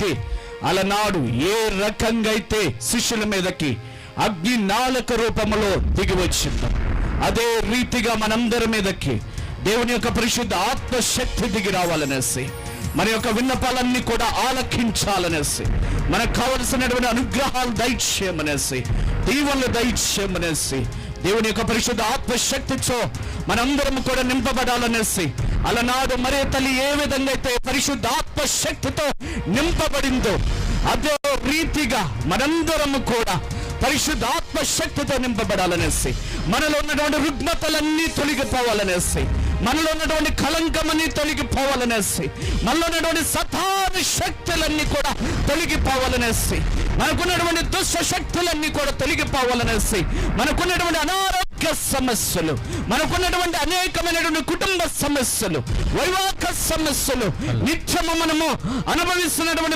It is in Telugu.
అయితే అలనాడు ఏ రకంగా అయితే శిష్యుల మీదకి అగ్ని నాళక రూపములో దిగి వచ్చిందో అదే రీతిగా మనందరి మీదకి దేవుని యొక్క పరిశుద్ధ ఆత్మశక్తి దిగి రావాలనేసి, మన యొక్క విన్నపాలన్నీ కూడా ఆలకించాలనేసి, మనకు కావలసినటువంటి అనుగ్రహాలు దయచేయమనేసి, దీవెనలు దయచేయమనేసి, దేవుని యొక్క పరిశుద్ధ ఆత్మశక్తితో మనందరం కూడా నింపబడాలనేసి, అలనాడు మరే తల్లి ఏ విధంగా అయితే పరిశుద్ధ ఆత్మశక్తితో నింపబడిందో అదే రీతిగా మనందరము కూడా పరిశుద్ధ ఆత్మశక్తితో నింపబడాలనేసి, మనలో ఉన్నటువంటి రుగ్మతలన్నీ తొలగిపోవాలనేసి, మనలో ఉన్నటువంటి కలంకమన్నీ తొలగిపోవాలనేసి, మనలో ఉన్నటువంటి సతాన శక్తులన్నీ కూడా తొలగిపోవాలనేసి, మనకున్నటువంటి దుష్ట శక్తులన్నీ కూడా తొలగిపోవాలనేసి, మనకున్నటువంటి అనారోగ్య సమస్యలు, మనకున్నటువంటి అనేకమైనటువంటి కుటుంబ సమస్యలు, వైవాహిక సమస్యలు, నిత్యము మనము అనుభవిస్తున్నటువంటి